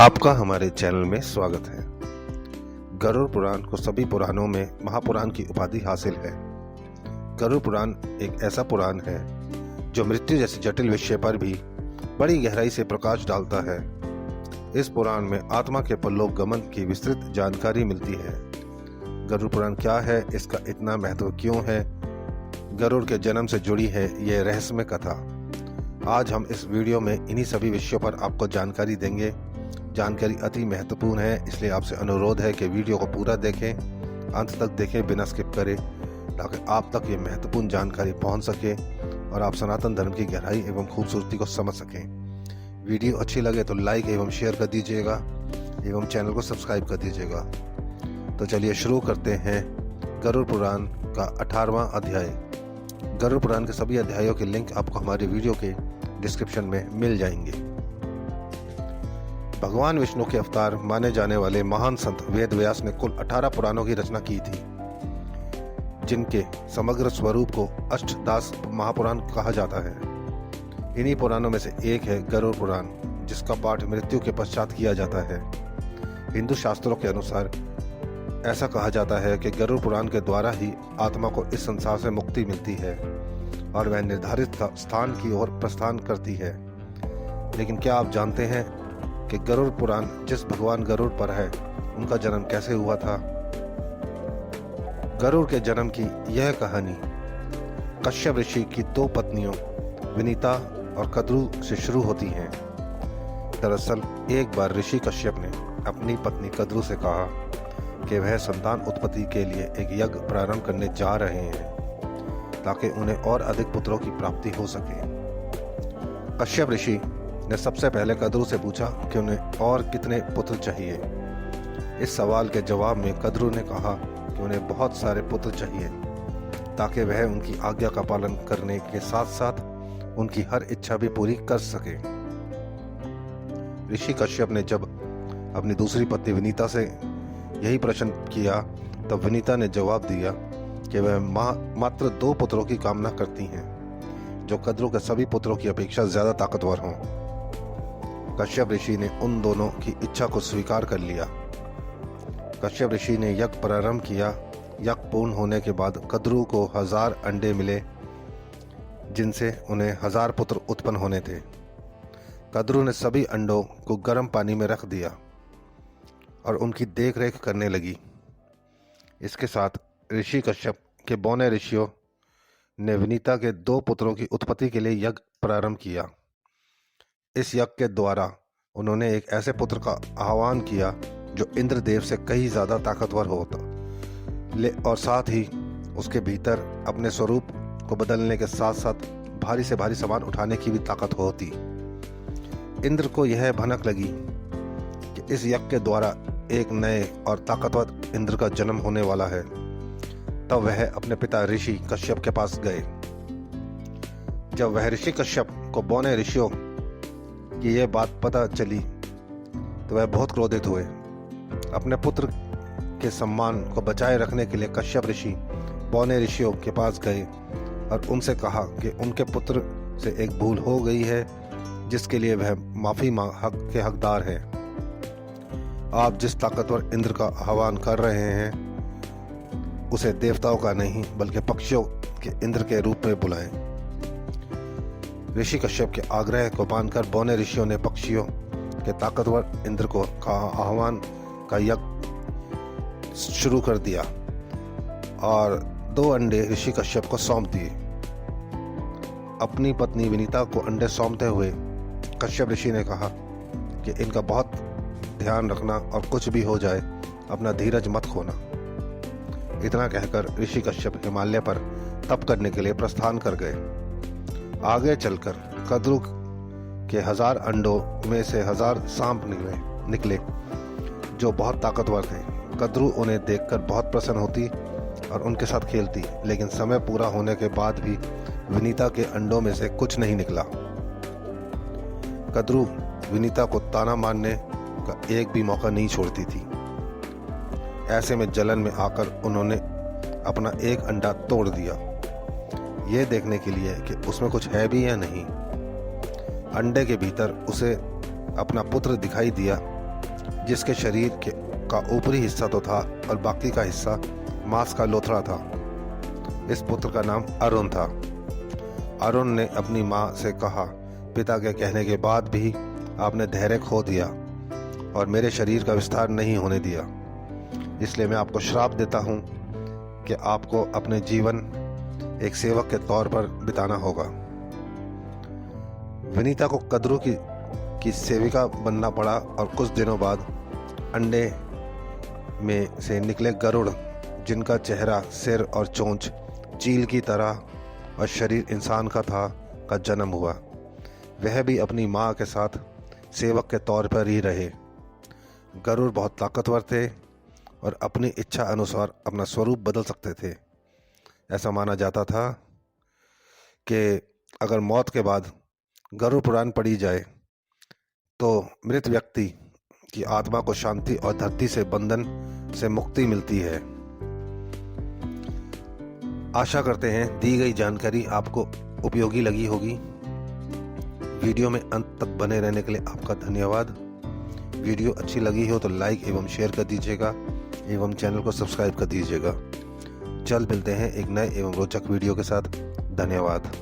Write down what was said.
आपका हमारे चैनल में स्वागत है। गरुड़ पुराण को सभी पुराणों में महापुराण की उपाधि हासिल है। गरुड़ पुराण एक ऐसा पुराण है जो मृत्यु जैसे जटिल विषय पर भी बड़ी गहराई से प्रकाश डालता है। इस पुराण में आत्मा के परलोक गमन की विस्तृत जानकारी मिलती है। गरुड़ पुराण क्या है, इसका इतना महत्व क्यों है, गरुड़ के जन्म से जुड़ी है यह रहस्यमय कथा। आज हम इस वीडियो में इन्हीं सभी विषयों पर आपको जानकारी देंगे। जानकारी अति महत्वपूर्ण है, इसलिए आपसे अनुरोध है कि वीडियो को पूरा देखें, अंत तक देखें बिना स्किप करें, ताकि आप तक ये महत्वपूर्ण जानकारी पहुंच सके और आप सनातन धर्म की गहराई एवं खूबसूरती को समझ सकें। वीडियो अच्छी लगे तो लाइक एवं शेयर कर दीजिएगा एवं चैनल को सब्सक्राइब कर दीजिएगा। तो चलिए शुरू करते हैं गरुड़ पुराण का 18वां अध्याय। गरुड़ पुराण के सभी अध्यायों के लिंक आपको हमारे वीडियो के डिस्क्रिप्शन में मिल जाएंगे। भगवान विष्णु के अवतार माने जाने वाले महान संत वेद व्यास ने कुल 18 पुराणों की रचना की थी, जिनके समग्र स्वरूप को अष्टदास महापुराण कहा जाता है। इन्हीं पुराणों में से एक है गरुड़ पुराण, जिसका पाठ मृत्यु के पश्चात किया जाता है। हिंदू शास्त्रों के अनुसार ऐसा कहा जाता है कि गरुड़ पुराण के द्वारा ही आत्मा को इस संसार से मुक्ति मिलती है और वह निर्धारित स्थान की ओर प्रस्थान करती है। लेकिन क्या आप जानते हैं कि गरुड़ पुराण जिस भगवान गरुड़ पर है उनका जन्म कैसे हुआ था? गरुड़ के जन्म की यह कहानी कश्यप ऋषि की 2 पत्नियों विनीता और कद्रू से शुरू होती है। दरअसल एक बार ऋषि कश्यप ने अपनी पत्नी कद्रू से कहा कि वह संतान उत्पत्ति के लिए एक यज्ञ प्रारंभ करने जा रहे हैं ताकि उन्हें और अधिक पुत्रों की प्राप्ति हो सके। कश्यप ऋषि ने सबसे पहले कद्रू से पूछा कि उन्हें और कितने पुत्र चाहिए। इस सवाल के जवाब में कद्रू ने कहा कि उन्हें बहुत सारे पुत्र चाहिए ताकि वह उनकी आज्ञा का पालन करने के साथ साथ उनकी हर इच्छा भी पूरी कर सके। ऋषि कश्यप ने जब अपनी दूसरी पत्नी विनीता से यही प्रश्न किया तब विनीता ने जवाब दिया कि वह मात्र 2 पुत्रों की कामना करती हैं, जो कद्रू के सभी पुत्रों की अपेक्षा ज्यादा ताकतवर हों। कश्यप ऋषि ने उन दोनों की इच्छा को स्वीकार कर लिया। कश्यप ऋषि ने यज्ञ प्रारंभ किया। यज्ञ पूर्ण होने के बाद कद्रू को 1000 अंडे मिले, जिनसे उन्हें 1000 पुत्र उत्पन्न होने थे। कद्रू ने सभी अंडों को गर्म पानी में रख दिया और उनकी देखरेख करने लगी। इसके साथ ऋषि कश्यप के बौने ऋषियों ने विनीता के 2 पुत्रों की उत्पत्ति के लिए यज्ञ प्रारंभ किया। इस यज्ञ के द्वारा उन्होंने एक ऐसे पुत्र का आह्वान किया जो इंद्रदेव से कहीं ज्यादा ताकतवर होता और साथ ही उसके भीतर अपने स्वरूप को बदलने के साथ साथ भारी से भारी सामान उठाने की भी ताकत होती। इंद्र को यह भनक लगी कि इस यज्ञ के द्वारा एक नए और ताकतवर इंद्र का जन्म होने वाला है। तब वह अपने पिता ऋषि कश्यप के पास गए। जब वह ऋषि कश्यप को बौने ऋषियों की यह बात पता चली तो वह बहुत क्रोधित हुए। अपने पुत्र के सम्मान को बचाए रखने के लिए कश्यप ऋषि बौने ऋषियों के पास गए और उनसे कहा कि उनके पुत्र से एक भूल हो गई है, जिसके लिए वह माफी के हकदार है। आप जिस ताकतवर इंद्र का आह्वान कर रहे हैं उसे देवताओं का नहीं बल्कि पक्षियों के इंद्र के रूप में बुलाएं। ऋषि कश्यप के आग्रह को मानकर बौने ऋषियों ने पक्षियों के ताकतवर इंद्र को का आह्वान का यज्ञ शुरू कर दिया और 2 अंडे ऋषि कश्यप को सौंप दिए। अपनी पत्नी विनीता को अंडे सौंपते हुए कश्यप ऋषि ने कहा कि इनका बहुत ध्यान रखना और कुछ भी हो जाए अपना धीरज मत खोना। इतना कहकर ऋषि कश्यप हिमालय पर तप करने के लिए प्रस्थान कर गए। आगे चलकर कद्रू के 1000 अंडों में से 1000 सांप निकले जो बहुत ताकतवर थे। कद्रू उन्हें देखकर बहुत प्रसन्न होती और उनके साथ खेलती, लेकिन समय पूरा होने के बाद भी विनीता के अंडों में से कुछ नहीं निकला। कद्रू विनीता को ताना मारने का एक भी मौका नहीं छोड़ती थी। ऐसे में जलन में आकर उन्होंने अपना एक अंडा तोड़ दिया, यह देखने के लिए कि उसमें कुछ है भी या नहीं। अंडे के भीतर उसे अपना पुत्र दिखाई दिया जिसके का ऊपरी हिस्सा तो था और बाकी का हिस्सा मांस का लोथड़ा था। इस पुत्र का नाम अरुण था। अरुण ने अपनी माँ से कहा, पिता के कहने के बाद भी आपने धैर्य खो दिया और मेरे शरीर का विस्तार नहीं होने दिया, इसलिए मैं आपको श्राप देता हूँ कि आपको अपने जीवन एक सेवक के तौर पर बिताना होगा। विनीता को कद्रू की सेविका बनना पड़ा और कुछ दिनों बाद अंडे में से निकले गरुड़, जिनका चेहरा, सिर और चोंच चील की तरह और शरीर इंसान का था, का जन्म हुआ। वह भी अपनी माँ के साथ सेवक के तौर पर ही रहे। गरुड़ बहुत ताकतवर थे और अपनी इच्छा अनुसार अपना स्वरूप बदल सकते थे। ऐसा माना जाता था कि अगर मौत के बाद गरुड़ पुराण पढ़ी जाए तो मृत व्यक्ति की आत्मा को शांति और धरती से बंधन से मुक्ति मिलती है। आशा करते हैं दी गई जानकारी आपको उपयोगी लगी होगी। वीडियो में अंत तक बने रहने के लिए आपका धन्यवाद। वीडियो अच्छी लगी हो तो लाइक एवं शेयर कर दीजिएगा एवं चैनल को सब्सक्राइब कर दीजिएगा। जल्द मिलते हैं एक नए एवं रोचक वीडियो के साथ। धन्यवाद।